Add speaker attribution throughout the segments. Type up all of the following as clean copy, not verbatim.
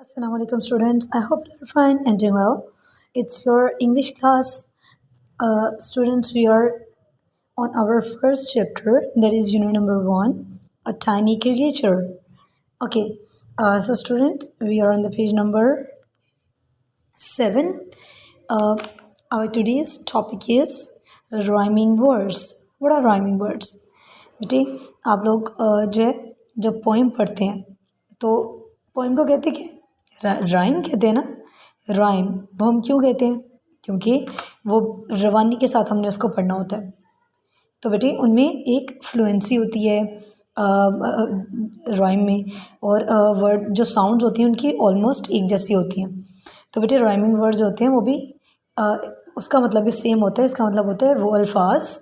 Speaker 1: Assalamu alaikum students. I hope you're fine and doing well. It's your English class. Students, we are on our first chapter, that is unit number 1, a tiny creature. Okay, so students, we are on the page number 7. Uh, our today's topic is rhyming words. What are rhyming words? बेटे आप लोग जो है जब poem पढ़ते हैं तो poem को कहते क्या, राइम कहते हैं ना। राइम वो हम क्यों कहते हैं, क्योंकि वो रवानी के साथ हमने उसको पढ़ना होता है। तो बेटे उनमें एक फ्लुएंसी होती है राइम में, और वर्ड जो साउंड्स होती हैं उनकी ऑलमोस्ट एक जैसी होती हैं। तो बेटे राइमिंग वर्ड्स होते हैं वो भी उसका मतलब भी सेम होता है। इसका मतलब होता है वो अल्फाज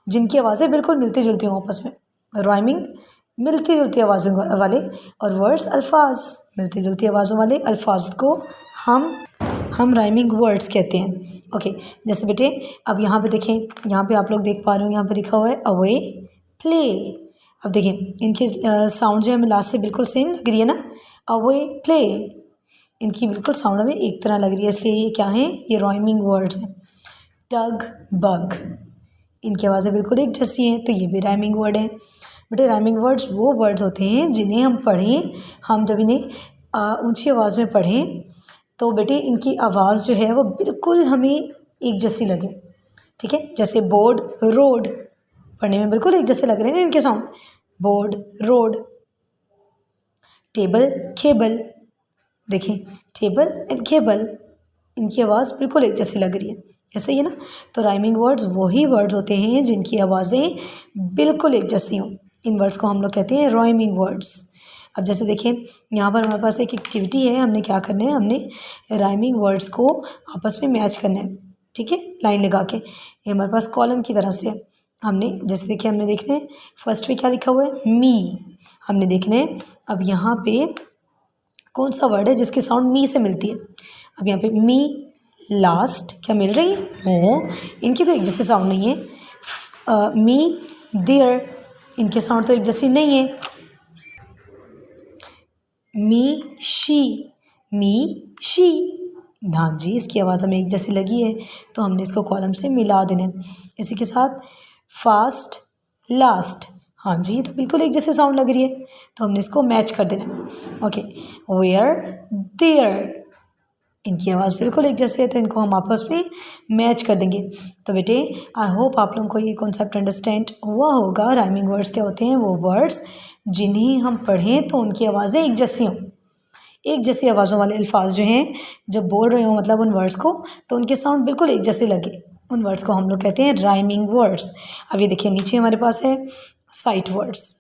Speaker 1: जिनकी आवाज़ें बिल्कुल मिलती जुलती हों आपस में। राइमिंग मिलती जुलती आवाज़ों वाले और वर्ड्स अल्फाज मिलती जुलती आवाज़ों वाले अल्फाज को हम राइमिंग वर्ड्स कहते हैं। ओके, जैसे बेटे अब यहाँ पे देखें, यहाँ पे आप लोग देख पा रहे हो, यहाँ पे लिखा हुआ है अवे प्ले। अब देखें इनकी साउंड जो है हमें लास्ट से बिल्कुल सेम लग रही है ना, अवे प्ले। इनकी बिल्कुल साउंड हमें एक तरह लग रही है, इसलिए ये क्या है, ये राइमिंग वर्ड्स हैं। टग बग, इनकी आवाज़ें बिल्कुल एक जैसी हैं, तो ये भी राइमिंग वर्ड है। बेटे राइमिंग वर्ड्स वो वर्ड्स होते हैं जिन्हें हम पढ़ें, हम जब इन्हें ऊंची आवाज़ में पढ़ें तो बेटे इनकी आवाज़ जो है वो बिल्कुल हमें एक जैसी लगे। ठीक है, जैसे बोर्ड रोड, पढ़ने में बिल्कुल एक जैसे लग रहे हैं ना इनके साउंड, बोर्ड रोड। टेबल खेबल, देखें टेबल एंड खेबल, इनकी आवाज़ बिल्कुल एक जैसी लग रही है, ऐसे ही है ना। तो राइमिंग वर्ड्स वही वर्ड्स होते हैं जिनकी आवाज़ें बिल्कुल एक जैसी हों। इन वर्ड्स को हम लोग कहते हैं राइमिंग वर्ड्स। अब जैसे देखें यहाँ पर हमारे पास एक एक्टिविटी है, हमने क्या करना है, हमने राइमिंग वर्ड्स को आपस में मैच करना है। ठीक है, लाइन लगा के, ये हमारे पास कॉलम की तरह से हमने जैसे देखिए, हमने देखना है फर्स्ट पे क्या लिखा हुआ है, मी। हमने देखना है अब यहाँ पे कौन सा वर्ड है जिसकी साउंड मी से मिलती है। अब यहाँ पे मी, लास्ट क्या मिल रही है, हो, इनकी तो एक जैसे साउंड नहीं है। मी देयर, इनके साउंड तो एक जैसी नहीं है। मी शी, हाँ जी, इसकी आवाज़ हमें एक जैसी लगी है, तो हमने इसको कॉलम से मिला देना है। इसी के साथ फास्ट लास्ट, हाँ जी, तो बिल्कुल एक जैसे साउंड लग रही है, तो हमने इसको मैच कर देना है। ओके, वेयर देयर, इनकी आवाज़ बिल्कुल एक जैसे है, तो इनको हम आपस में मैच कर देंगे। तो बेटे आई होप आप लोगों को ये कॉन्सेप्ट अंडरस्टैंड हुआ होगा। राइमिंग वर्ड्स क्या होते हैं, वो वर्ड्स जिन्हें हम पढ़ें तो उनकी आवाज़ें एक जैसी हों, एक जैसी आवाज़ों वाले अल्फाज जो हैं जब बोल रहे हो मतलब उन वर्ड्स को, तो उनके साउंड बिल्कुल एक जैसे लगे, उन वर्ड्स को हम लोग कहते हैं राइमिंग वर्ड्स। अब ये देखिए नीचे हमारे पास है साइट वर्ड्स।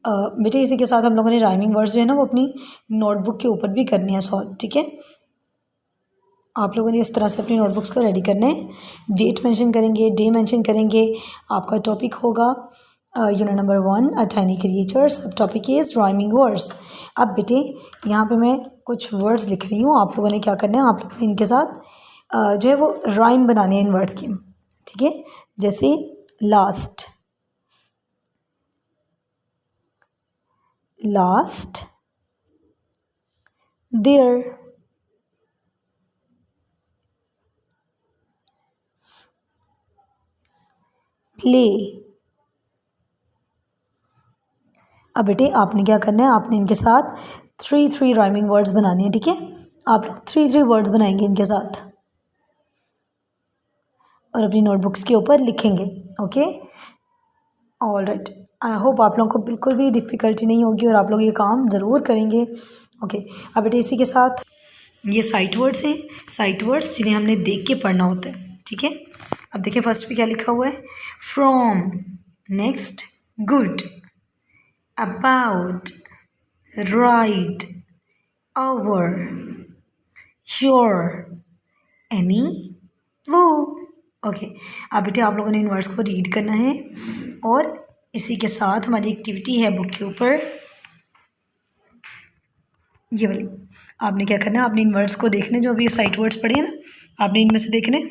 Speaker 1: बेटे इसी के साथ हम लोगों ने राइमिंग वर्ड्स जो है ना वो अपनी नोटबुक के ऊपर भी करनी है सॉल्व। ठीक है, आप लोगों ने इस तरह से अपनी नोटबुक्स को रेडी करना है। डेट मेंशन करेंगे, डे मेंशन करेंगे। आपका टॉपिक होगा unit number 1 a tiny creature. सब टॉपिक इज़ राइमिंग वर्ड्स। अब बेटे यहाँ पे मैं कुछ वर्ड्स लिख रही हूँ, आप लोगों ने क्या करना है, आप लोगों ने इनके साथ जो है वो राइम बनानी है इन वर्ड्स की। ठीक है, जैसे लास्ट, लास्ट देयर, प्ले। अब बेटे आपने क्या करना है, आपने इनके साथ 3 राइमिंग वर्ड्स बनाने हैं। ठीक है, आप लोग 3 वर्ड्स बनाएंगे इनके साथ और अपनी नोटबुक्स के ऊपर लिखेंगे। Okay, all right, I hope आप लोगों को बिल्कुल भी डिफ़िकल्टी नहीं होगी और आप लोग ये काम ज़रूर करेंगे। ओके, अब बेटे इसी के साथ ये साइट वर्ड्स हैं, साइट वर्ड्स जिन्हें हमने देख के पढ़ना होता है। ठीक है, अब देखिए फर्स्ट पे क्या लिखा हुआ है, from, next good, about, right, over, your, any, blue. Okay, अब बेटे आप लोगों ने इन वर्ड्स को रीड करना है और इसी के साथ हमारी एक्टिविटी है बुक के ऊपर ये वाली। आपने क्या करना है, आपने इन वर्ड्स को देखने, जो अभी साइट वर्ड्स पढ़े हैं ना, आपने इनमें से देखने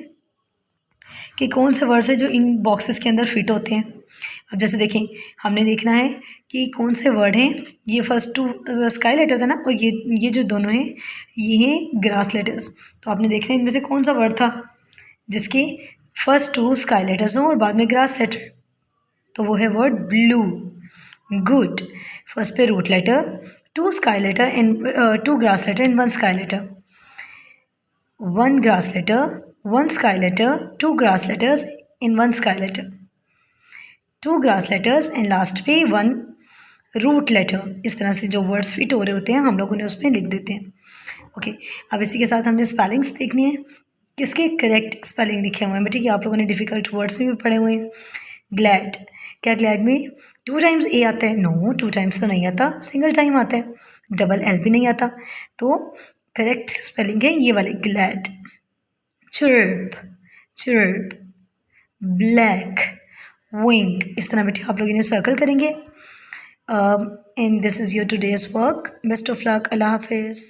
Speaker 1: कि कौन से वर्ड्स है जो इन बॉक्सेस के अंदर फिट होते हैं। अब जैसे देखें, हमने देखना है कि कौन से वर्ड हैं, ये फर्स्ट टू स्काई लेटर्स है ना, और ये जो दोनों हैं ये हैं ग्रास लेटर्स। तो आपने देखना है इनमें से कौन सा वर्ड था जिसके फर्स्ट टू स्काई लेटर्स हों और बाद में ग्रास लेटर, तो वो है वर्ड ब्लू। गुड। फर्स्ट पे root letter, two sky letter and two grass letter and one sky letter, one grass letter, one sky letter, two grass letters in one sky letter, two grass letters and last पे one root letter. इस तरह से जो words fit हो रहे होते हैं हम लोग उन्हें उसमें लिख देते हैं। ओके, अब इसी के साथ हमने स्पेलिंग्स देखनी है, किसके करेक्ट स्पेलिंग लिखे हुए हैं। ठीक है, आप लोगों ने डिफ़िकल्ट वर्ड्स में भी पढ़े हुए हैं। ग्लैड, क्या ग्लैड में 2 टाइम्स ए आता है? नो, 2 टाइम्स तो नहीं आता, सिंगल टाइम आता है, डबल एल भी नहीं आता। तो करेक्ट स्पेलिंग है ये वाले, glad. Chirp, chirp, black, wing. इस तरह बेटे आप लोग इन्हें सर्कल करेंगे। And this is your today's work. Best of luck. अल्लाह हाफिज़।